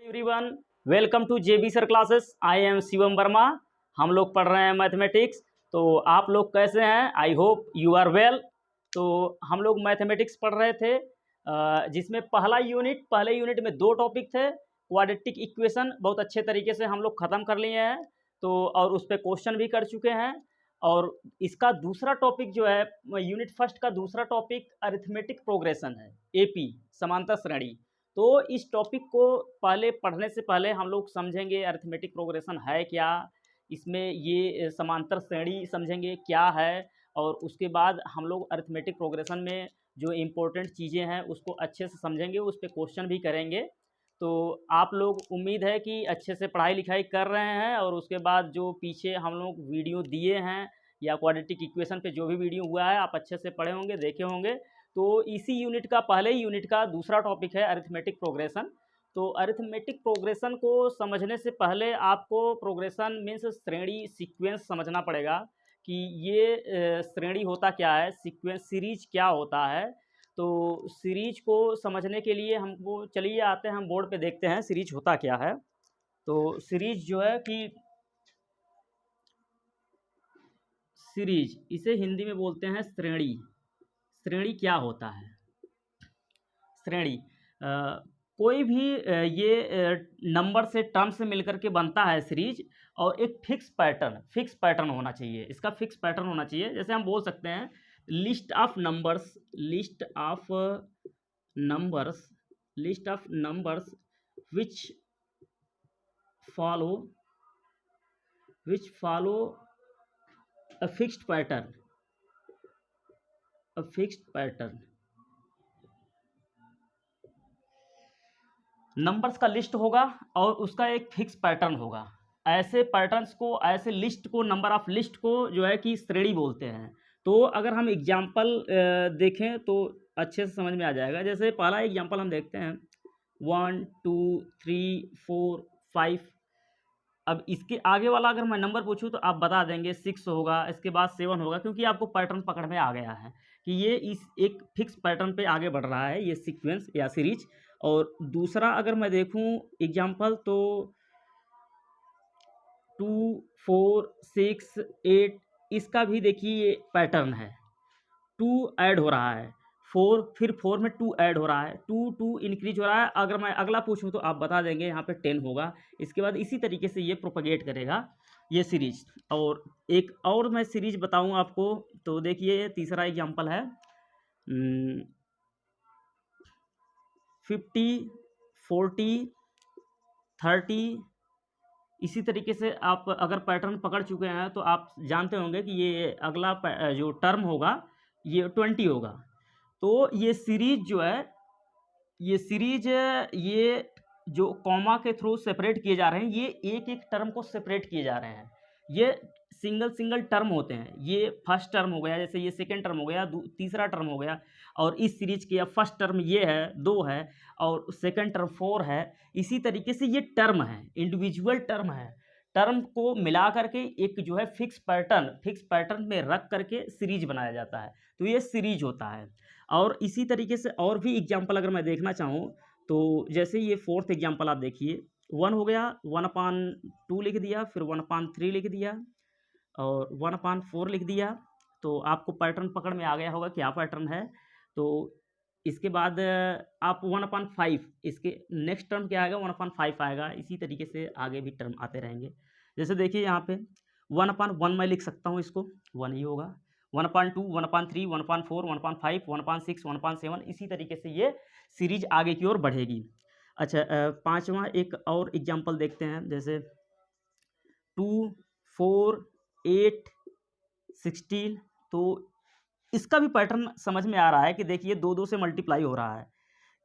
Everyone, welcome to JB sir classes. I am Shivam Verma. हम लोग पढ़ रहे हैं मैथमेटिक्स। तो आप लोग कैसे हैं? I hope you are well. तो हम लोग मैथमेटिक्स पढ़ रहे थे, जिसमें पहले यूनिट में दो टॉपिक थे। क्वाड्रेटिक इक्वेशन बहुत अच्छे तरीके से हम लोग ख़त्म कर लिए हैं, तो और उस पर क्वेश्चन भी कर चुके हैं। और इसका दूसरा टॉपिक जो है, यूनिट फर्स्ट का दूसरा टॉपिक अरिथमेटिक प्रोग्रेशन है, एपी समांतर श्रेणी। तो इस टॉपिक को पहले पढ़ने से पहले हम लोग समझेंगे अरिथमेटिक प्रोग्रेशन है क्या, इसमें ये समांतर श्रेणी समझेंगे क्या है, और उसके बाद हम लोग अरिथमेटिक प्रोग्रेशन में जो इम्पोर्टेंट चीज़ें हैं उसको अच्छे से समझेंगे, उस पर क्वेश्चन भी करेंगे। तो आप लोग उम्मीद है कि अच्छे से पढ़ाई लिखाई कर रहे हैं, और उसके बाद जो पीछे हम लोग वीडियो दिए हैं या क्वाड्रेटिक इक्वेशन पे जो भी वीडियो हुआ है आप अच्छे से पढ़े होंगे, देखे होंगे। तो इसी यूनिट का पहले ही यूनिट का दूसरा टॉपिक है अरिथमेटिक प्रोग्रेशन। तो अरिथमेटिक प्रोग्रेशन को समझने से पहले आपको प्रोग्रेशन मीन्स श्रेणी सीक्वेंस समझना पड़ेगा कि ये श्रेणी होता क्या है, सीक्वेंस सीरीज क्या होता है। तो सीरीज को समझने के लिए हमको, चलिए आते हैं हम बोर्ड पे देखते हैं सीरीज होता क्या है। तो सीरीज जो है कि सीरीज, इसे हिंदी में बोलते हैं श्रेणी। श्रेणी क्या होता है? श्रेणी कोई भी ये नंबर से टर्म से मिलकर के बनता है सीरीज, और एक फिक्स पैटर्न होना चाहिए। इसका फिक्स पैटर्न होना चाहिए। जैसे हम बोल सकते हैं list of numbers which follow a fixed pattern। Numbers का लिस्ट होगा और उसका एक फिक्स पैटर्न होगा। ऐसे पैटर्न्स को, ऐसे लिस्ट को, नंबर ऑफ लिस्ट को जो है कि श्रेणी बोलते हैं। तो अगर हम एग्जाम्पल देखें तो अच्छे से समझ में आ जाएगा। जैसे पहला एग्जाम्पल हम देखते हैं 1 2 3 4 5। अब इसके आगे वाला अगर मैं नंबर पूछूं तो आप बता देंगे 6 होगा, इसके बाद 7 होगा, क्योंकि आपको पैटर्न पकड़ में आ गया है कि ये इस एक फिक्स पैटर्न पे आगे बढ़ रहा है, ये सीक्वेंस या सीरीज। और दूसरा अगर मैं देखूं एग्जांपल तो 2 4 6 8, इसका भी देखिए ये पैटर्न है। 2 ऐड हो रहा है, 4, फिर 4 में 2 ऐड हो रहा है, 2 इंक्रीज हो रहा है। अगर मैं अगला पूछूं तो आप बता देंगे यहाँ पे 10 होगा। इसके बाद इसी तरीके से ये प्रोपगेट करेगा ये सीरीज। और एक और मैं सीरीज बताऊं आपको, तो देखिए तीसरा एग्जांपल है 50 40 30। इसी तरीके से आप अगर पैटर्न पकड़ चुके हैं तो आप जानते होंगे कि ये अगला जो टर्म होगा ये 20 होगा। तो ये सीरीज जो है, ये सीरीज, ये जो कॉमा के थ्रू सेपरेट किए जा रहे हैं, ये एक एक टर्म को सेपरेट किए जा रहे हैं। ये सिंगल टर्म होते हैं। ये फर्स्ट टर्म हो गया, जैसे ये सेकंड टर्म हो गया, तीसरा टर्म हो गया। और इस सीरीज के फर्स्ट टर्म ये है 2 है, और सेकंड टर्म 4 है। इसी तरीके से ये टर्म है, इंडिविजुअल टर्म है। टर्म को मिला करके एक जो है फिक्स पैटर्न में रख करके सीरीज बनाया जाता है। तो ये सीरीज होता है। और इसी तरीके से और भी एग्जाम्पल अगर मैं देखना चाहूँ तो जैसे ये 4th एग्जाम्पल आप देखिए, 1 हो गया, 1/2 लिख दिया, फिर 1/3 लिख दिया, और 1/4 लिख दिया। तो आपको पैटर्न पकड़ में आ गया होगा क्या पैटर्न है। तो इसके बाद आप 1/5, इसके नेक्स्ट टर्म क्या आएगा, 1/5 आएगा। इसी तरीके से आगे भी टर्म आते रहेंगे। जैसे देखिए यहाँ पे 1/1 मैं लिख सकता हूँ, इसको 1 ही होगा। 1/2 1/3 1/4 1/5 1/6 1/7, इसी तरीके से ये सीरीज आगे की ओर बढ़ेगी। अच्छा, पाँचवा एक और एग्जाम्पल देखते हैं। जैसे 2 4 8 16। तो इसका भी पैटर्न समझ में आ रहा है कि देखिए 2 से मल्टीप्लाई हो रहा है।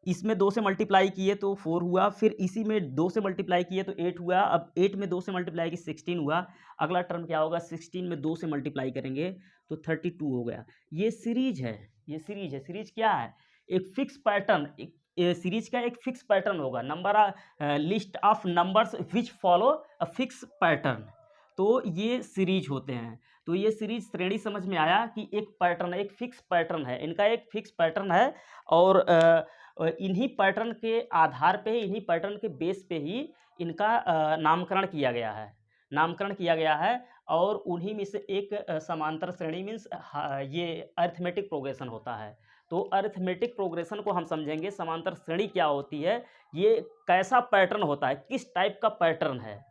इसमें 2 से मल्टीप्लाई किए तो 4 हुआ, फिर इसी में 2 से मल्टीप्लाई किए तो 8 हुआ। अब 8 में 2 से मल्टीप्लाई की 16 हुआ। अगला टर्म क्या होगा, 16 में 2 से मल्टीप्लाई करेंगे तो 32 हो गया। ये सीरीज है, ये सीरीज है। सीरीज क्या है, एक फिक्स पैटर्न। सीरीज का एक फिक्स पैटर्न होगा, list of numbers which follow a fix pattern. तो ये सीरीज होते हैं। तो ये सीरीज श्रेणी समझ में आया कि एक पैटर्न, एक फिक्स पैटर्न है, इनका एक फिक्स पैटर्न है। और इन्हीं पैटर्न के आधार पे, इन्हीं पैटर्न के बेस पे ही इनका नामकरण किया गया है। और उन्हीं में से एक समांतर श्रेणी मीन्स ये अरिथमेटिक प्रोग्रेशन होता है। तो अरिथमेटिक प्रोग्रेशन को हम समझेंगे, समांतर श्रेणी क्या होती है, ये कैसा पैटर्न होता है, किस टाइप का पैटर्न है।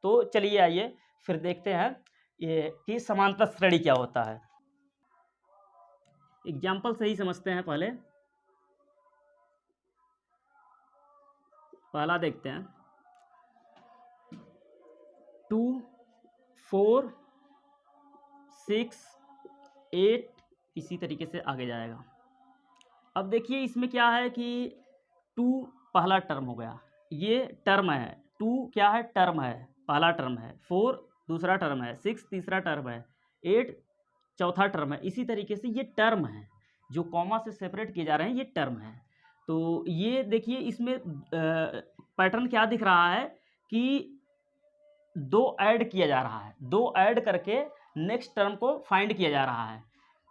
तो चलिए आइए फिर देखते हैं ये कि समांतर श्रेणी क्या होता है। एग्जाम्पल से ही समझते हैं। पहला देखते हैं 2 4 6 8, इसी तरीके से आगे जाएगा। अब देखिए इसमें क्या है कि 2 पहला टर्म हो गया, ये टर्म है। 2 क्या है, टर्म है, पहला टर्म है। 4 दूसरा टर्म है। 6 तीसरा टर्म है। 8 चौथा टर्म है। इसी तरीके से ये टर्म है, जो कॉमा से सेपरेट किए जा रहे हैं, ये टर्म है। तो ये देखिए इसमें पैटर्न क्या दिख रहा है कि 2 ऐड किया जा रहा है, 2 ऐड करके नेक्स्ट टर्म को फाइंड किया जा रहा है।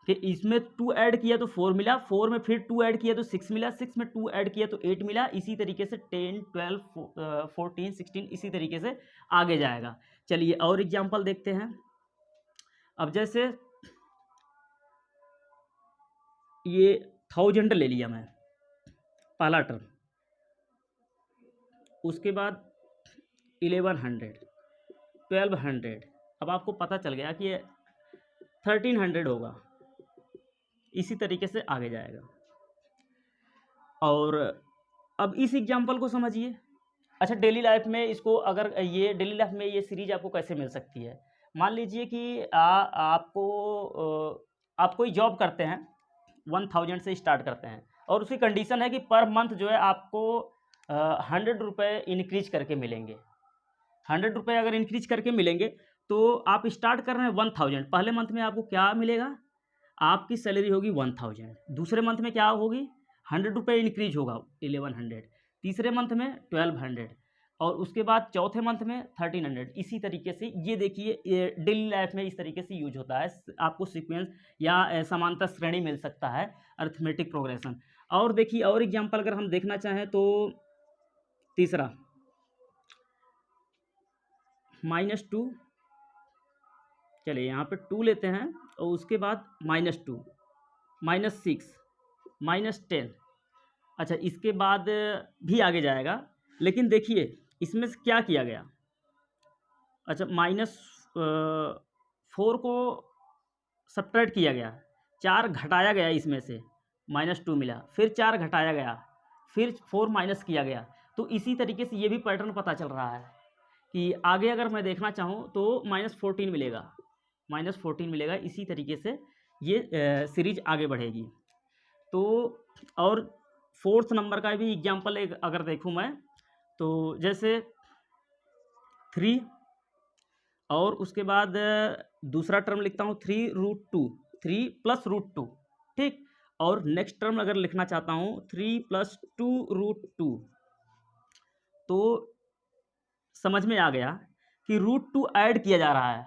कि इसमें 2 ऐड किया तो 4 मिला, 4 में फिर 2 ऐड किया तो 6 मिला, 6 में 2 ऐड किया तो 8 मिला। इसी तरीके से 10 12 14 16 इसी तरीके से आगे जाएगा। चलिए और एग्जांपल देखते हैं। अब जैसे ये 1000 ले लिया मैं, पहला टर्म, उसके बाद 1100 1200, अब आपको पता चल गया कि ये 1300 होगा। इसी तरीके से आगे जाएगा। और अब इस एग्जाम्पल को समझिए। अच्छा, डेली लाइफ में इसको अगर ये डेली लाइफ में ये सीरीज आपको कैसे मिल सकती है। मान लीजिए कि आप कोई जॉब करते हैं, 1000 से स्टार्ट करते हैं, और उसकी कंडीशन है कि पर मंथ जो है आपको 100 रुपये इंक्रीज करके मिलेंगे। 100 रुपये अगर इंक्रीज करके मिलेंगे तो आप स्टार्ट कर रहे हैं 1000। पहले मंथ में आपको क्या मिलेगा, आपकी सैलरी होगी 1000। दूसरे मंथ में क्या होगी, 100 रुपये इंक्रीज होगा 1100। तीसरे मंथ में 1200, और उसके बाद चौथे मंथ में 1300। इसी तरीके से ये देखिए ये डेली लाइफ में इस तरीके से यूज होता है। आपको सीक्वेंस या समांतर श्रेणी मिल सकता है, अरिथमेटिक प्रोग्रेशन। और देखिए और एग्जांपल अगर हम देखना चाहें तो तीसरा -2, चलिए यहाँ पे 2 लेते हैं, और उसके बाद -2 -6 -10। अच्छा, इसके बाद भी आगे जाएगा, लेकिन देखिए इसमें से क्या किया गया। अच्छा, -4 को सब्ट्रैक्ट किया गया, 4 घटाया गया, इसमें से -2 मिला, फिर 4 घटाया गया, फिर 4 माइनस किया गया। तो इसी तरीके से ये भी पैटर्न पता चल रहा है कि आगे अगर मैं देखना चाहूँ तो -14 मिलेगा, -14 मिलेगा। इसी तरीके से ये सीरीज आगे बढ़ेगी। तो और 4th नंबर का भी एग्जांपल एक अगर देखूँ मैं, तो जैसे 3, और उसके बाद दूसरा टर्म लिखता हूँ 3√2, 3 + √2, ठीक। और नेक्स्ट टर्म अगर लिखना चाहता हूँ 3 + 2√2, तो समझ में आ गया कि √2 ऐड किया जा रहा है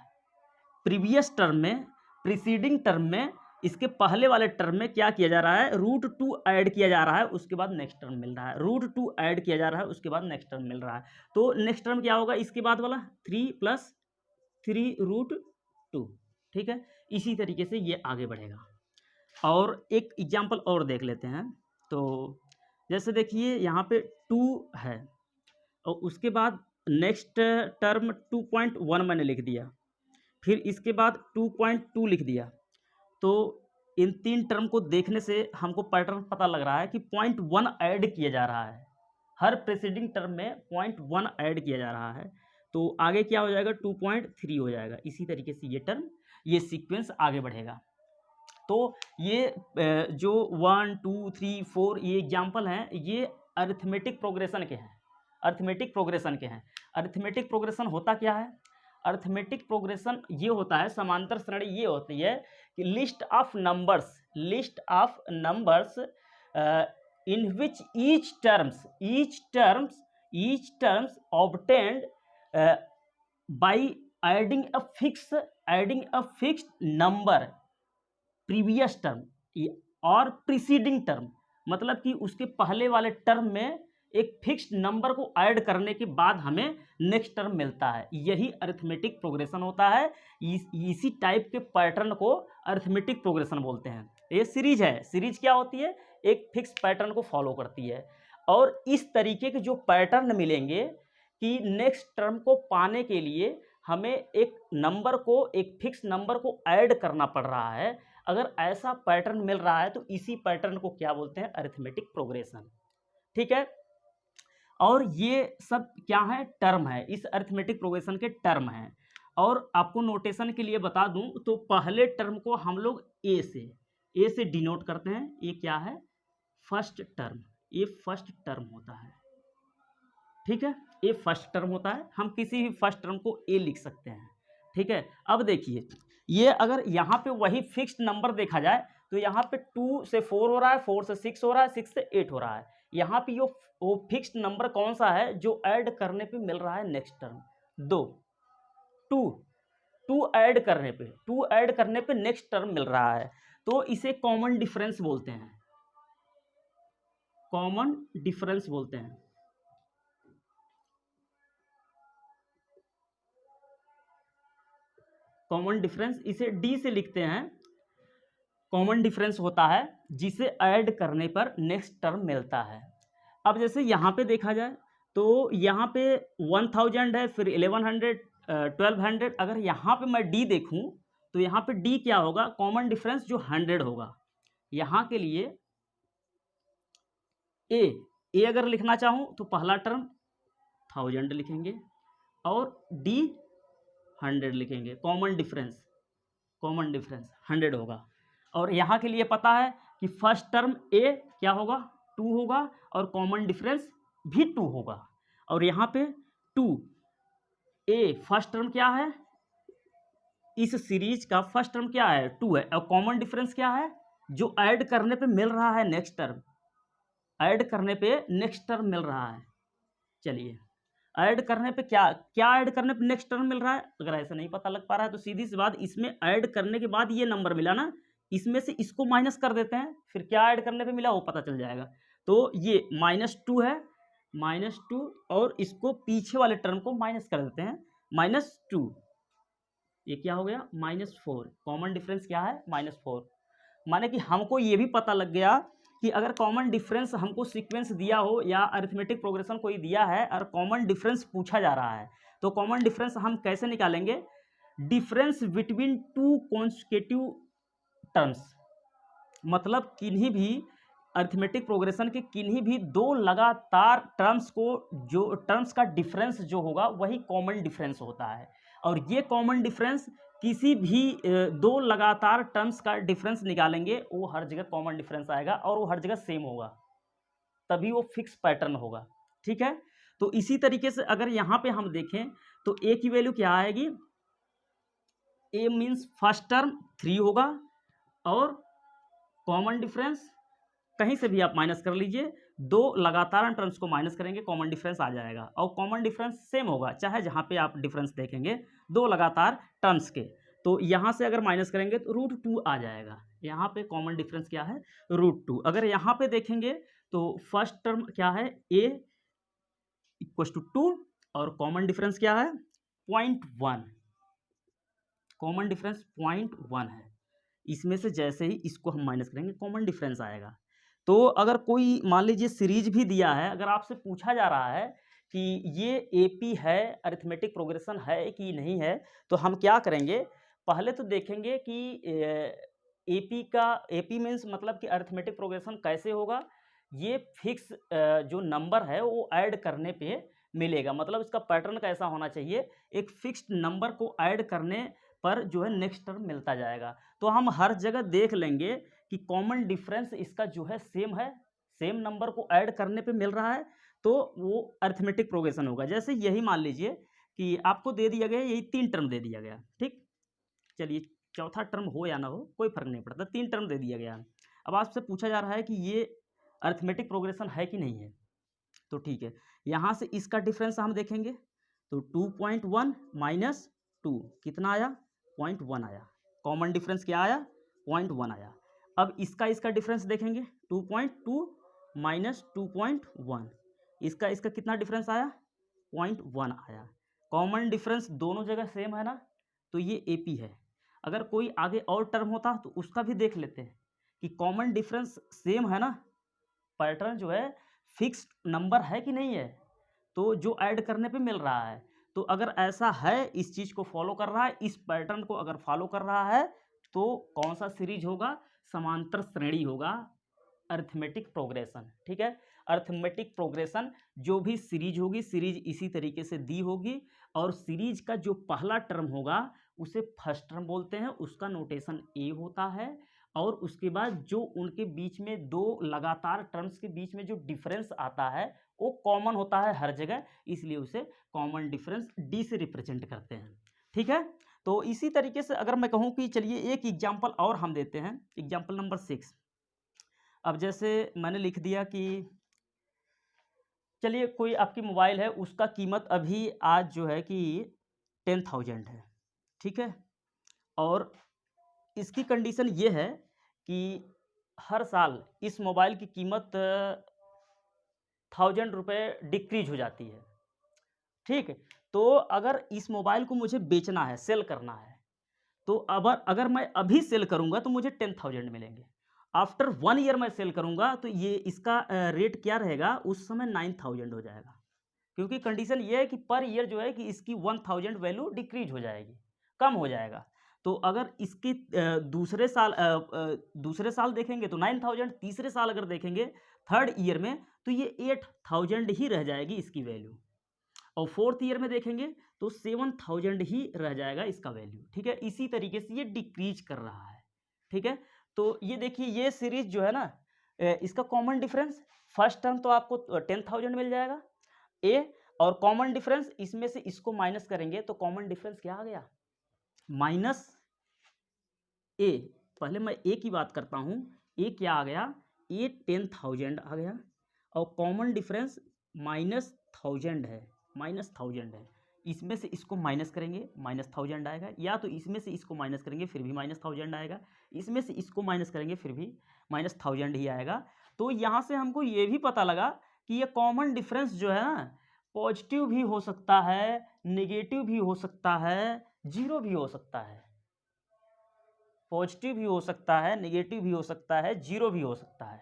प्रीवियस टर्म में, प्रीसीडिंग टर्म में। इसके पहले वाले टर्म में क्या किया जा रहा है, √2 ऐड किया जा रहा है, उसके बाद नेक्स्ट टर्म मिल रहा है। √2 ऐड किया जा रहा है, उसके बाद नेक्स्ट टर्म मिल रहा है। तो नेक्स्ट टर्म क्या होगा, इसके बाद वाला 3 + 3√2, ठीक है। इसी तरीके से ये आगे बढ़ेगा। और एक एग्जाम्पल और देख लेते हैं। तो जैसे देखिए यहाँ पे 2 है, और उसके बाद नेक्स्ट टर्म 2.1 मैंने लिख दिया, फिर इसके बाद 2.2 लिख दिया। तो इन 3 टर्म को देखने से हमको पैटर्न पता लग रहा है कि 0.1 ऐड किया जा रहा है, हर प्रेसीडिंग टर्म में 0.1 ऐड किया जा रहा है। तो आगे क्या हो जाएगा, 2.3 हो जाएगा। इसी तरीके से ये टर्म, ये सीक्वेंस आगे बढ़ेगा। तो ये जो 1 2 3 4 ये एग्जाम्पल हैं, ये अरिथमेटिक प्रोग्रेशन के हैं, अरिथमेटिक प्रोग्रेशन के हैं। अरिथमेटिक प्रोग्रेशन होता क्या है, अरिथमेटिक प्रोग्रेशन ये होता है, समांतर श्रेणी ये होती है कि list of numbers in which each terms obtained by adding a fixed number previous term और प्रीसीडिंग टर्म, मतलब कि उसके पहले वाले टर्म में एक फिक्स्ड नंबर को ऐड करने के बाद हमें नेक्स्ट टर्म मिलता है, यही अरिथमेटिक प्रोग्रेशन होता है। इसी टाइप के पैटर्न को अरिथमेटिक प्रोग्रेशन बोलते हैं। ये सीरीज है। सीरीज क्या होती है? एक फिक्स पैटर्न को फॉलो करती है। और इस तरीके के जो पैटर्न मिलेंगे कि नेक्स्ट टर्म को पाने के लिए हमें एक नंबर को, एक फिक्स नंबर को ऐड करना पड़ रहा है, अगर ऐसा पैटर्न मिल रहा है तो इसी पैटर्न को क्या बोलते हैं? Arithmetic progression. ठीक है। और ये सब क्या है? टर्म है, इस अरिथमेटिक प्रोग्रेशन के टर्म हैं। और आपको नोटेशन के लिए बता दूं तो पहले टर्म को हम लोग ए से डिनोट करते हैं। ये क्या है? First term. ये फर्स्ट टर्म होता है। ठीक है, ये फर्स्ट टर्म होता है। हम किसी भी फर्स्ट टर्म को ए लिख सकते हैं। ठीक है। अब देखिए, ये अगर यहाँ पे वही फिक्स्ड नंबर देखा जाए तो यहाँ पे 2 से 4 हो रहा है, 4 से 6 हो रहा है, 6 से 8 हो रहा है। यहाँ पे वो फिक्स्ड नंबर कौन सा है जो ऐड करने पे मिल रहा है नेक्स्ट टर्म? 2। 2 ऐड करने पे नेक्स्ट टर्म मिल रहा है, तो इसे कॉमन डिफरेंस बोलते हैं। कॉमन डिफरेंस बोलते हैं। कॉमन डिफरेंस इसे डी से लिखते हैं। कॉमन डिफरेंस होता है जिसे ऐड करने पर नेक्स्ट टर्म मिलता है। अब जैसे यहाँ पे देखा जाए तो यहाँ पे 1000 है, फिर 1100, 1200। अगर यहाँ पे मैं डी देखूँ तो यहाँ पे डी क्या होगा? कॉमन डिफरेंस जो 100 होगा। यहाँ के लिए ए अगर लिखना चाहूँ तो पहला टर्म 1000 लिखेंगे और डी 100 लिखेंगे। कॉमन डिफरेंस 100 होगा। और यहाँ के लिए पता है कि फर्स्ट टर्म ए क्या होगा? 2 होगा और कॉमन डिफरेंस भी 2 होगा। और यहाँ पे 2 ए फर्स्ट टर्म क्या है? इस सीरीज का फर्स्ट टर्म क्या है? 2 है। और कॉमन डिफरेंस क्या है? जो ऐड करने पे मिल रहा है नेक्स्ट टर्म। ऐड करने पे नेक्स्ट टर्म मिल रहा है। चलिए, ऐड करने पे क्या ऐड करने पे नेक्स्ट टर्म मिल रहा है? अगर ऐसा नहीं पता लग पा रहा है तो सीधी सी बात, इसमें ऐड करने के बाद ये नंबर मिला ना, इसमें से इसको माइनस कर देते हैं, फिर क्या ऐड करने पे मिला वो पता चल जाएगा। तो ये -2 है, -2, और इसको पीछे वाले टर्म को माइनस कर देते हैं, -2। ये क्या हो गया? -4। कॉमन डिफरेंस क्या है? -4। माने कि हमको ये भी पता लग गया कि अगर कॉमन डिफरेंस हमको सीक्वेंस दिया हो या अरिथमेटिक प्रोग्रेशन कोई दिया है और कॉमन डिफरेंस पूछा जा रहा है, तो कॉमन डिफरेंस हम कैसे निकालेंगे? Difference between 2 consecutive terms. मतलब किन्हीं भी अरिथमेटिक प्रोग्रेशन के किन्हीं भी 2 लगातार टर्म्स को, जो टर्म्स का डिफरेंस जो होगा वही कॉमन डिफरेंस होता है। और ये कॉमन डिफरेंस किसी भी 2 लगातार टर्म्स का डिफरेंस निकालेंगे, वो हर जगह कॉमन डिफरेंस आएगा और वो हर जगह सेम होगा, तभी वो फिक्स पैटर्न होगा। ठीक है। तो इसी तरीके से अगर यहाँ पे हम देखें तो ए की वैल्यू क्या आएगी? ए मीन्स फर्स्ट टर्म 3 होगा और कॉमन डिफरेंस कहीं से भी आप माइनस कर लीजिए, 2 लगातार टर्म्स को माइनस करेंगे, कॉमन डिफरेंस आ जाएगा। और कॉमन डिफरेंस सेम होगा चाहे जहाँ पे आप डिफरेंस देखेंगे 2 लगातार टर्म्स के। तो यहाँ से अगर माइनस करेंगे तो √2 आ जाएगा। यहाँ पे कॉमन डिफरेंस क्या है? √2। अगर यहाँ पे देखेंगे तो फर्स्ट टर्म क्या है? a = 2 और कॉमन डिफरेंस क्या है? 0.1। कॉमन डिफरेंस 0.1 है। इसमें से जैसे ही इसको हम माइनस करेंगे कॉमन डिफरेंस आएगा। तो अगर कोई मान लीजिए सीरीज भी दिया है, अगर आपसे पूछा जा रहा है कि ये एपी है, अरिथमेटिक प्रोग्रेशन है कि नहीं है, तो हम क्या करेंगे? पहले तो देखेंगे कि एपी मीन्स मतलब कि अरिथमेटिक प्रोग्रेशन कैसे होगा। ये फिक्स जो नंबर है वो ऐड करने पे मिलेगा। मतलब इसका पैटर्न कैसा होना चाहिए? एक फिक्स्ड नंबर को ऐड करने पर जो है नेक्स्ट टर्म मिलता जाएगा। तो हम हर जगह देख लेंगे कि कॉमन डिफरेंस इसका जो है सेम नंबर को ऐड करने पे मिल रहा है, तो वो अरिथमेटिक प्रोग्रेशन होगा। जैसे यही मान लीजिए कि आपको दे दिया गया, यही 3 टर्म दे दिया गया। ठीक, चलिए चौथा टर्म हो या ना हो कोई फर्क नहीं पड़ता, 3 टर्म दे दिया गया। अब आपसे पूछा जा रहा है कि ये अरिथमेटिक प्रोग्रेशन है कि नहीं है। तो ठीक है, यहाँ से इसका डिफरेंस हम देखेंगे तो 2.1 - 2 कितना आया? 0.1 आया। कॉमन डिफरेंस क्या आया? 0.1 आया। अब इसका इसका डिफरेंस देखेंगे, 2.2 माइनस 2.1, इसका कितना डिफरेंस आया, 0.1 आया। कॉमन डिफरेंस दोनों जगह सेम है ना, तो ये AP है। अगर कोई आगे और टर्म होता तो उसका भी देख लेते हैं कि कॉमन डिफरेंस सेम है ना, पैटर्न जो है फिक्स्ड नंबर है कि नहीं है, तो जो ऐड करने पे मिल रहा है। तो अगर ऐसा है, इस चीज़ को फॉलो कर रहा है, इस पैटर्न को अगर फॉलो कर रहा है, तो कौन सा सीरीज होगा, समांतर श्रेणी होगा, अरिथमेटिक प्रोग्रेशन। ठीक है, अरिथमेटिक प्रोग्रेशन जो भी सीरीज होगी, सीरीज इसी तरीके से दी होगी, और सीरीज का जो पहला टर्म होगा उसे फर्स्ट टर्म बोलते हैं, उसका नोटेशन A होता है, और उसके बाद जो उनके बीच में दो लगातार टर्म्स के बीच में जो डिफरेंस आता है वो कॉमन होता है हर जगह, इसलिए उसे कॉमन डिफरेंस D से रिप्रेजेंट करते हैं। ठीक है, तो इसी तरीके से अगर मैं कहूँ कि चलिए एक एग्जाम्पल और हम देते हैं, एग्जाम्पल नंबर 6। अब जैसे मैंने लिख दिया कि चलिए कोई आपकी मोबाइल है, उसका कीमत अभी आज जो है कि 10,000 है। ठीक है, और इसकी कंडीशन ये है कि हर साल इस मोबाइल की कीमत 1,000 रुपये डिक्रीज हो जाती है। ठीक है, तो अगर इस मोबाइल को मुझे बेचना है, सेल करना है, तो अगर मैं अभी सेल करूंगा तो मुझे 10,000 मिलेंगे। आफ्टर 1 ईयर मैं सेल करूंगा तो ये इसका रेट क्या रहेगा, उस समय 9,000 हो जाएगा, क्योंकि कंडीशन ये है कि पर ईयर जो है कि इसकी 1,000 वैल्यू डिक्रीज हो जाएगी, कम हो जाएगा। तो अगर इसकी दूसरे साल देखेंगे तो 9,000, तीसरे साल अगर देखेंगे थर्ड ईयर में तो ये 8,000 ही रह जाएगी इसकी वैल्यू, और फोर्थ ईयर में देखेंगे तो 7,000 ही रह जाएगा इसका वैल्यू। ठीक है, इसी तरीके से ये डिक्रीज कर रहा है। ठीक है, तो ये देखिए ये सीरीज जो है ना, इसका कॉमन डिफरेंस फर्स्ट टर्म तो आपको 10,000 मिल जाएगा ए, और कॉमन डिफरेंस इसमें से इसको माइनस करेंगे तो कॉमन डिफरेंस क्या आ गया, माइनस ए। पहले मैं ए की बात करता हूँ, ए क्या आ गया, ए 10,000 आ गया, और कॉमन डिफरेंस -1,000 है, -1,000 है। इसमें से इसको माइनस करेंगे -1,000 आएगा, या तो इसमें से इसको माइनस करेंगे फिर भी -1,000 आएगा, इसमें से इसको माइनस करेंगे फिर भी -1,000 ही आएगा। तो यहाँ से हमको ये भी पता लगा कि ये कॉमन डिफरेंस जो है ना, पॉजिटिव भी हो सकता है, नेगेटिव भी हो सकता है, जीरो भी हो सकता है। पॉजिटिव भी हो सकता है, नेगेटिव भी हो सकता है, जीरो भी हो सकता है।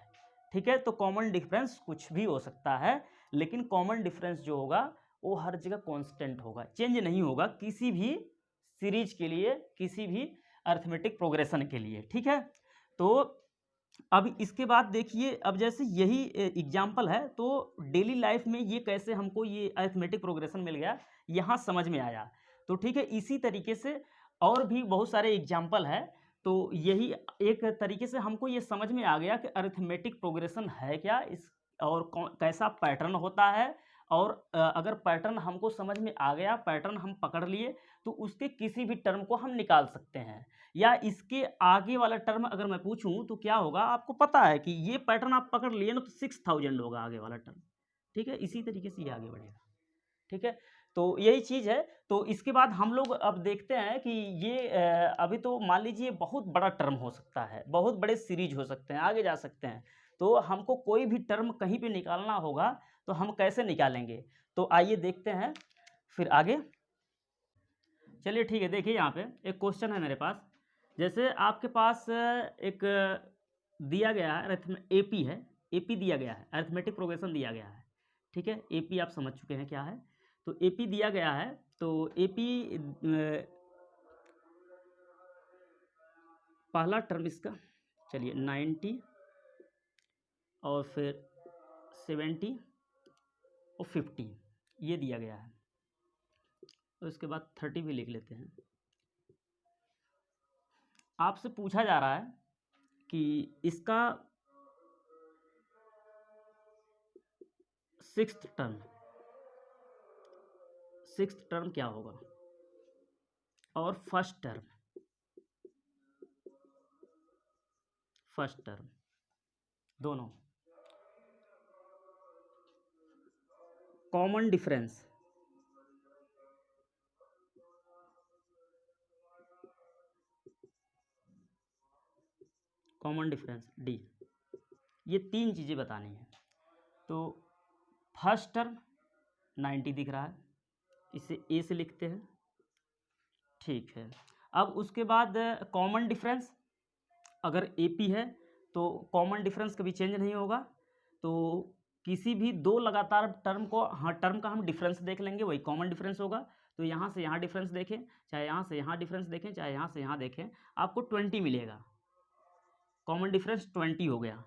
ठीक है, तो कॉमन डिफरेंस कुछ भी हो सकता है, लेकिन कॉमन डिफरेंस जो होगा वो हर जगह कांस्टेंट होगा, चेंज नहीं होगा किसी भी सीरीज के लिए, किसी भी अरिथमेटिक प्रोग्रेशन के लिए। ठीक है, तो अब इसके बाद देखिए, अब जैसे यही एग्जाम्पल है, तो डेली लाइफ में ये कैसे हमको ये अरिथमेटिक प्रोग्रेशन मिल गया, यहाँ समझ में आया। तो ठीक है, इसी तरीके से और भी बहुत सारे एग्जाम्पल है, तो यही एक तरीके से हमको ये समझ में आ गया कि अरिथमेटिक प्रोग्रेशन है क्या, इस और कैसा पैटर्न होता है, और अगर पैटर्न हमको समझ में आ गया, पैटर्न हम पकड़ लिए, तो उसके किसी भी टर्म को हम निकाल सकते हैं, या इसके आगे वाला टर्म अगर मैं पूछूं तो क्या होगा, आपको पता है कि ये पैटर्न आप पकड़ लिए ना तो 6,000 होगा आगे वाला टर्म। ठीक है, इसी तरीके से ये आगे बढ़ेगा। ठीक है, तो यही चीज़ है। तो इसके बाद हम लोग अब देखते हैं कि ये अभी तो मान लीजिए बहुत बड़ा टर्म हो सकता है, बहुत बड़े सीरीज हो सकते हैं, आगे जा सकते हैं, तो हमको कोई भी टर्म कहीं पे निकालना होगा तो हम कैसे निकालेंगे, तो आइए देखते हैं फिर आगे। चलिए ठीक है, देखिए यहाँ पे एक क्वेश्चन है मेरे पास। जैसे आपके पास एक दिया गया है, AP है, AP दिया गया है, अरिथमेटिक प्रोग्रेशन दिया गया है। ठीक है, AP आप समझ चुके हैं क्या है, तो AP दिया गया है, तो AP पहला टर्म इसका चलिए 90, और फिर 70 और 50 ये दिया गया है, तो इसके बाद 30 भी लिख लेते हैं। आपसे पूछा जा रहा है कि इसका सिक्स्थ टर्म क्या होगा, और फर्स्ट टर्म दोनों, common difference common difference D, ये 3 चीज़ें बतानी है। तो फर्स्ट टर्म 90 दिख रहा है, इसे ए से लिखते हैं, ठीक है। अब उसके बाद कॉमन डिफरेंस, अगर ए पी है तो कॉमन डिफरेंस कभी चेंज नहीं होगा, तो किसी भी दो लगातार टर्म को, हाँ, टर्म का हम डिफरेंस देख लेंगे, वही कॉमन डिफरेंस होगा। तो यहाँ से यहाँ डिफरेंस देखें, चाहे यहाँ से यहाँ डिफरेंस देखें, चाहे यहाँ से यहाँ देखें, आपको 20 मिलेगा, कॉमन डिफरेंस 20 हो गया।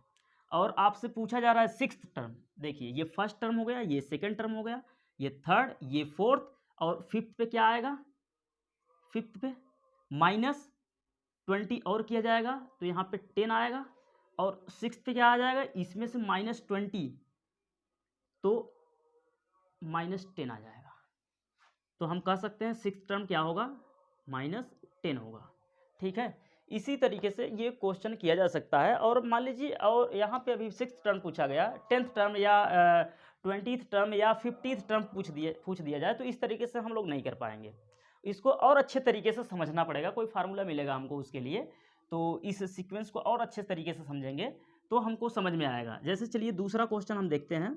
और आपसे पूछा जा रहा है सिक्स्थ टर्म, देखिए ये फर्स्ट टर्म हो गया, ये सेकंड टर्म हो गया, ये थर्ड, ये फोर्थ, और फिफ्थ पे क्या आएगा, फिफ्थ पे -20 और किया जाएगा तो यहाँ पे 10 आएगा, और सिक्स्थ पे क्या आ जाएगा, इसमें से -20 तो -10 आ जाएगा। तो हम कह सकते हैं सिक्स्थ टर्म क्या होगा, -10 होगा, ठीक है। इसी तरीके से ये क्वेश्चन किया जा सकता है। और मान लीजिए, और यहाँ पे अभी सिक्स्थ टर्म पूछा गया, 10th टर्म या 20th टर्म या 50th टर्म पूछ दिया जाए, तो इस तरीके से हम लोग नहीं कर पाएंगे, इसको और अच्छे तरीके से समझना पड़ेगा, कोई फार्मूला मिलेगा हमको उसके लिए, तो इस सीक्वेंस को और अच्छे तरीके से समझेंगे तो हमको समझ में आएगा। जैसे चलिए दूसरा क्वेश्चन हम देखते हैं।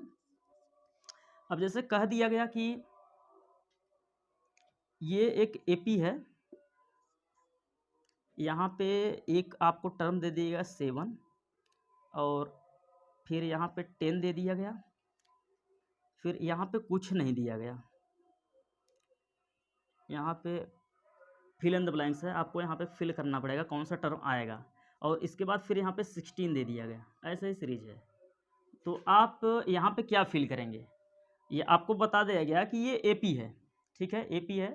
अब जैसे कह दिया गया कि ये एक एपी है, यहाँ पे एक आपको टर्म दे दिएगा 7, और फिर यहाँ पे 10 दे दिया गया, फिर यहाँ पे कुछ नहीं दिया गया, यहाँ पे फिल इन द ब्लैंक्स है, आपको यहाँ पे फिल करना पड़ेगा कौन सा टर्म आएगा, और इसके बाद फिर यहाँ पे 16 दे दिया गया, ऐसा ही सीरीज है। तो आप यहाँ पे क्या फिल करेंगे, ये आपको बता दिया गया कि ये एपी है, ठीक है, एपी है,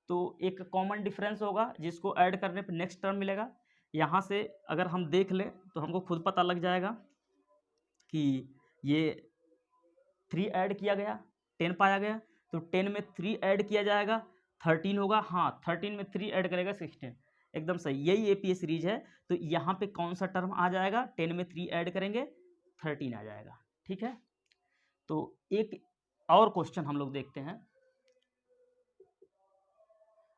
तो एक कॉमन डिफरेंस होगा जिसको ऐड करने पर नेक्स्ट टर्म मिलेगा। यहाँ से अगर हम देख लें तो हमको खुद पता लग जाएगा कि ये 3 ऐड किया गया, 10 पाया गया, तो 10 में 3 ऐड किया जाएगा, 13 होगा, हाँ 13 में 3 ऐड करेगा 16, एकदम सही, यही एपीए सीरीज है। तो यहाँ पे कौन सा टर्म आ जाएगा, 10 में 3 ऐड करेंगे 13 आ जाएगा, ठीक है। तो एक और क्वेश्चन हम लोग देखते हैं।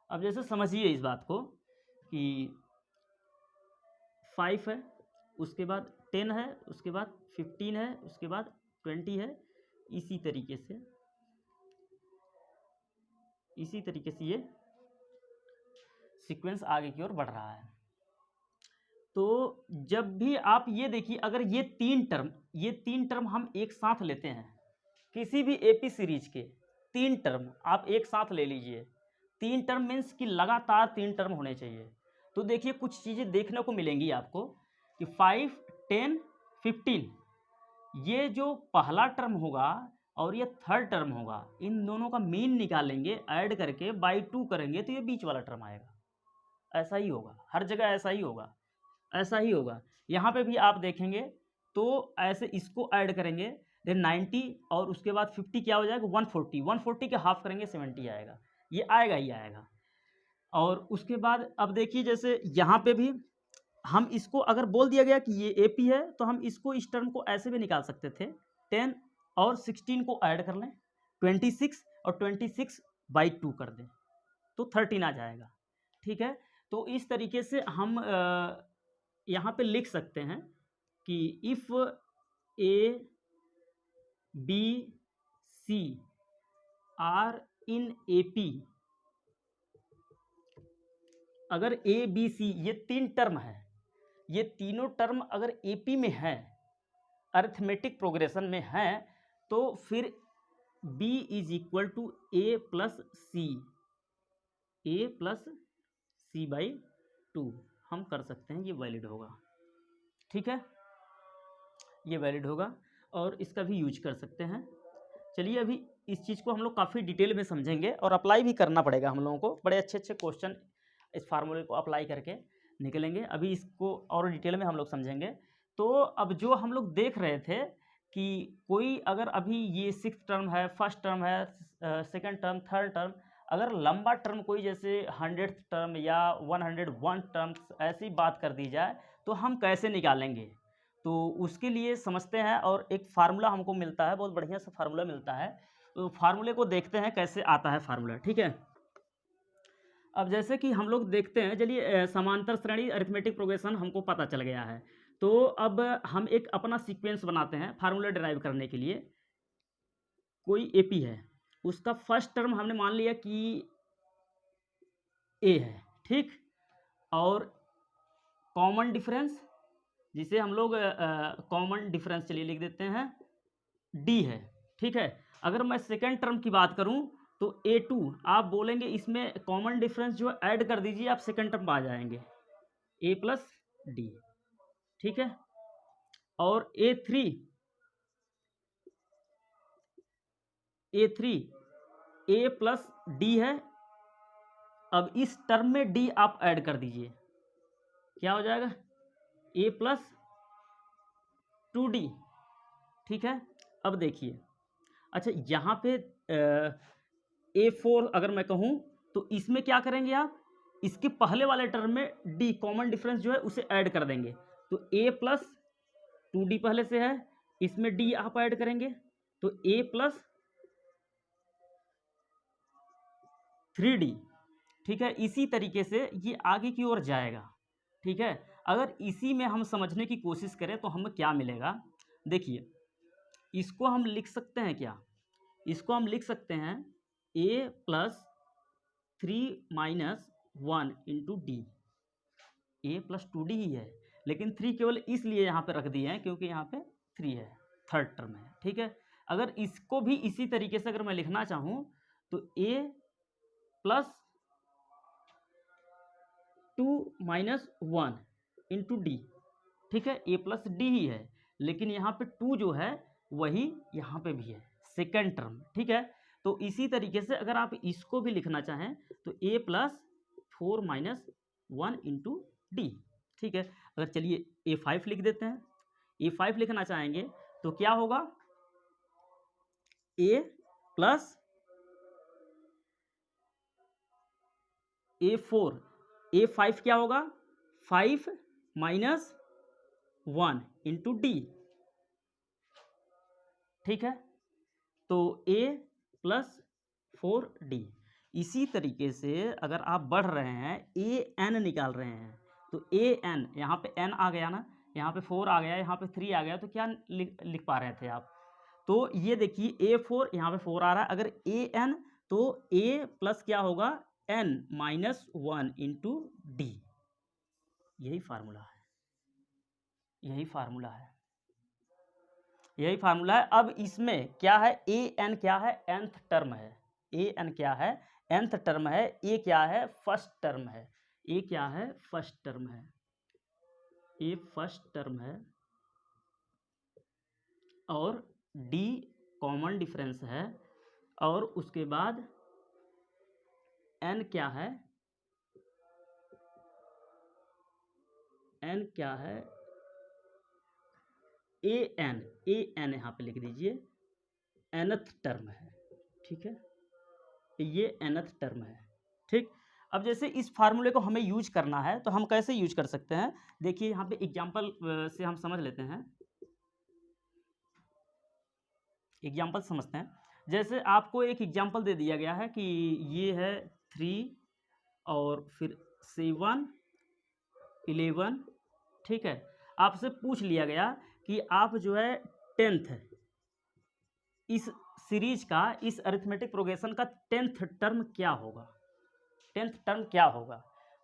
अब जैसे समझिए इस बात को कि 5 है, उसके बाद 10 है, उसके बाद 15 है, उसके बाद 20 है, इसी तरीके से ये सीक्वेंस आगे की ओर बढ़ रहा है। तो जब भी आप ये देखिए, अगर ये तीन टर्म हम एक साथ लेते हैं, किसी भी एपी सीरीज के 3 टर्म आप एक साथ ले लीजिए, 3 टर्म मीन्स कि लगातार 3 टर्म होने चाहिए, तो देखिए कुछ चीज़ें देखने को मिलेंगी आपको कि 5, 10, 15, ये जो पहला टर्म होगा और ये थर्ड टर्म होगा, इन दोनों का मीन निकालेंगे, ऐड करके बाई 2 करेंगे तो ये बीच वाला टर्म आएगा। ऐसा ही होगा, हर जगह ऐसा ही होगा, ऐसा ही होगा। यहाँ पे भी आप देखेंगे तो ऐसे इसको ऐड करेंगे, देन 90 और उसके बाद 50 क्या हो जाएगा, 140 के हाफ करेंगे 70 आएगा, ये आएगा ही आएगा। और उसके बाद अब देखिए, जैसे यहाँ पे भी हम इसको अगर बोल दिया गया कि ये एपी है, तो हम इसको इस टर्म को ऐसे भी निकाल सकते थे, 10 और 16 को ऐड कर लें, 26 और 26 बाई 2 कर दें तो 13 आ जाएगा, ठीक है। तो इस तरीके से हम यहाँ पे लिख सकते हैं कि if A B C are in AP, अगर ए बी सी ये 3 टर्म है, ये तीनों टर्म अगर एपी में है, अरिथमेटिक प्रोग्रेशन में है, तो फिर b is equal to A plus C by 2 हम कर सकते हैं, ये वैलिड होगा, ठीक है, ये वैलिड होगा और इसका भी यूज कर सकते हैं। चलिए अभी इस चीज़ को हम लोग काफ़ी डिटेल में समझेंगे और अप्लाई भी करना पड़ेगा हम लोगों को, बड़े अच्छे क्वेश्चन इस फार्मूले को अप्लाई करके निकलेंगे। अभी इसको और डिटेल में हम लोग समझेंगे। तो अब जो हम लोग देख रहे थे कि कोई अगर अभी ये 6th टर्म है, फर्स्ट टर्म है, सेकंड टर्म, थर्ड टर्म, अगर लंबा टर्म कोई जैसे 100th टर्म या 101 टर्म्स ऐसी बात कर दी जाए तो हम कैसे निकालेंगे, तो उसके लिए समझते हैं। और एक फार्मूला हमको मिलता है, बहुत बढ़िया सा फार्मूला मिलता है, तो फार्मूले को देखते हैं कैसे आता है फार्मूला, ठीक है। अब जैसे कि हम लोग देखते हैं, चलिए समांतर श्रेणी अरिथमेटिक प्रोग्रेशन हमको पता चल गया है, तो अब हम एक अपना सीक्वेंस बनाते हैं फार्मूला डिराइव करने के लिए। कोई एपी है, उसका फर्स्ट टर्म हमने मान लिया कि ए है, ठीक, और कॉमन डिफरेंस, जिसे हम लोग कॉमन डिफरेंस चलिए लिख देते हैं डी है, ठीक है। अगर मैं सेकेंड टर्म की बात करूं तो A2 आप बोलेंगे इसमें कॉमन डिफरेंस जो ऐड कर दीजिए, आप सेकेंड टर्म आ जाएंगे A प्लस डी, ठीक है। और A3 A प्लस डी है। अब इस टर्म में डी आप ऐड कर दीजिए, क्या हो जाएगा A प्लस 2D, ठीक है। अब देखिए, अच्छा यहाँ पे A4 अगर मैं कहूँ तो इसमें क्या करेंगे आप, इसके पहले वाले टर्म में डी कॉमन डिफरेंस जो है उसे ऐड कर देंगे। तो A प्लस 2D पहले से है, इसमें डी आप ऐड करेंगे तो A प्लस 3D, ठीक है। इसी तरीके से ये आगे की ओर जाएगा, ठीक है। अगर इसी में हम समझने की कोशिश करें तो हमें क्या मिलेगा, देखिए इसको हम लिख सकते हैं क्या, इसको हम लिख सकते हैं A plus 3 minus 1 into D. A plus 2D ही है, लेकिन 3 केवल इसलिए यहाँ पे रख दिए हैं क्योंकि यहाँ पे 3 है, थर्ड टर्म है, ठीक है। अगर इसको भी इसी तरीके से अगर मैं लिखना चाहूँ तो A plus 2 minus 1 into D, ठीक है। A प्लस डी ही है, लेकिन यहाँ पे 2 जो है वही यहाँ पे भी है, सेकेंड टर्म, ठीक है। तो इसी तरीके से अगर आप इसको भी लिखना चाहें तो A plus 4 minus 1 into D, ठीक है। अगर चलिए A5 लिख देते हैं, A5 लिखना चाहेंगे तो क्या होगा A प्लस A4, A5 क्या होगा 5 माइनस 1 इंटू डी, ठीक है। तो A प्लस 4D। इसी तरीके से अगर आप बढ़ रहे हैं AN निकाल रहे हैं तो AN, यहाँ पे N आ गया ना, यहाँ पे 4 आ गया, यहाँ पे 3 आ गया, तो क्या लिख पा रहे थे आप, तो ये देखिए A4 यहाँ पे 4 आ रहा है, अगर AN तो A प्लस क्या होगा N माइनस 1 इंटू डी। यही फार्मूला है, यही फार्मूला है, यही फार्मूला है। अब इसमें क्या है, AN क्या है, nth टर्म है, AN क्या है nth टर्म है, A क्या है फर्स्ट टर्म है, A क्या है फर्स्ट टर्म है, A फर्स्ट टर्म है, और D कॉमन डिफरेंस है, और उसके बाद N क्या है, N क्या है AN, AN यहाँ पे लिख दीजिए nth टर्म है, ठीक है, ये nth टर्म है, ठीक। अब जैसे इस फार्मूले को हमें यूज करना है तो हम कैसे यूज कर सकते हैं, देखिए यहाँ पे एग्जांपल से हम समझ लेते हैं, एग्जांपल समझते हैं। जैसे आपको एक एग्जांपल दे दिया गया है कि ये है 3 और फिर 7 11, ठीक है। आपसे पूछ लिया गया कि आप जो है 10th इस सीरीज का, इस अरिथमेटिक प्रोग्रेशन का 10th टर्म क्या होगा, 10th टर्म क्या होगा।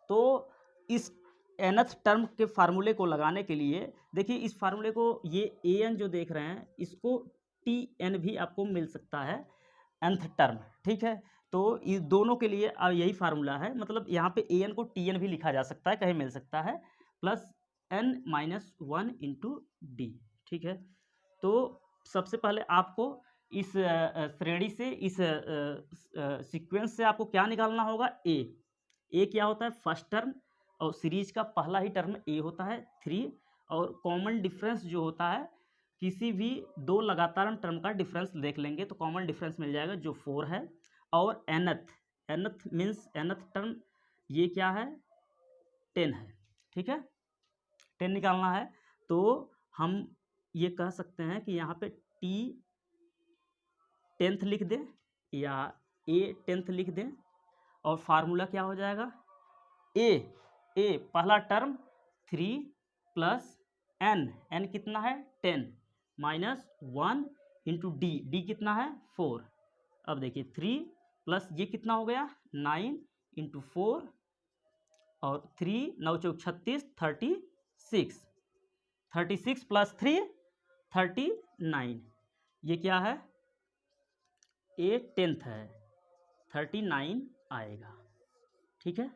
तो इस nth टर्म के फार्मूले को लगाने के लिए देखिए, इस फार्मूले को ये an जो देख रहे हैं इसको tn भी आपको मिल सकता है nth टर्म, ठीक है। तो इस दोनों के लिए यही फार्मूला है, मतलब यहाँ पे an को tn भी लिखा जा सकता है, कहीं मिल सकता है, plus n minus 1 into D, ठीक है। तो सबसे पहले आपको इस श्रेणी से, इस सीक्वेंस से आपको क्या निकालना होगा, ए क्या होता है फर्स्ट टर्म, और सीरीज का पहला ही टर्म ए होता है 3, और कॉमन डिफरेंस जो होता है किसी भी दो लगातार टर्म का डिफरेंस देख लेंगे तो कॉमन डिफरेंस मिल जाएगा जो 4 है, और nth मीन्स nth टर्म ये क्या है 10 है, ठीक है, 10 निकालना है। तो हम ये कह सकते हैं कि यहाँ पे T 10th लिख दें या A 10th लिख दें, और फार्मूला क्या हो जाएगा, A पहला टर्म 3 प्लस एन कितना है 10 माइनस 1 इंटू डी कितना है 4। अब देखिए 3 प्लस ये कितना हो गया 9 इंटू 4 और 3 9 चौक 36 36 प्लस 3 39। ये क्या है ये 10th है 39 आएगा। ठीक है,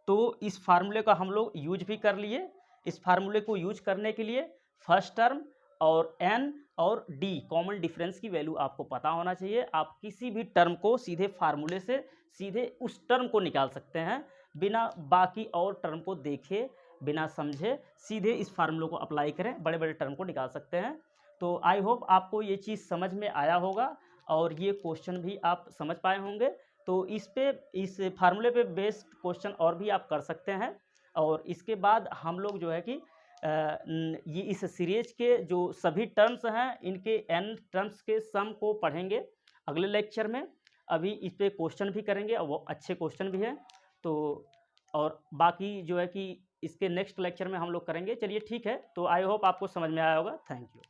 तो इस फार्मूले का हम लोग यूज भी कर लिए। इस फार्मूले को यूज करने के लिए फर्स्ट टर्म और एन और डी कॉमन डिफरेंस की वैल्यू आपको पता होना चाहिए। आप किसी भी टर्म को सीधे फार्मूले से सीधे उस टर्म को निकाल सकते हैं, बिना बाकी और टर्म को देखे, बिना समझे, सीधे इस फार्मूले को अप्लाई करें, बड़े बड़े टर्म को निकाल सकते हैं। तो आई होप आपको ये चीज़ समझ में आया होगा और ये क्वेश्चन भी आप समझ पाए होंगे। तो इस फार्मूले पे बेस्ड क्वेश्चन और भी आप कर सकते हैं। और इसके बाद हम लोग जो है कि ये इस सीरीज के जो सभी टर्म्स हैं इनके एन टर्म्स के सम को पढ़ेंगे अगले लेक्चर में। अभी इस पे क्वेश्चन भी करेंगे और वो अच्छे क्वेश्चन भी हैं। तो और बाकी जो है कि इसके नेक्स्ट लेक्चर में हम लोग करेंगे। चलिए ठीक है, तो आई होप आपको समझ में आया होगा। Thank you.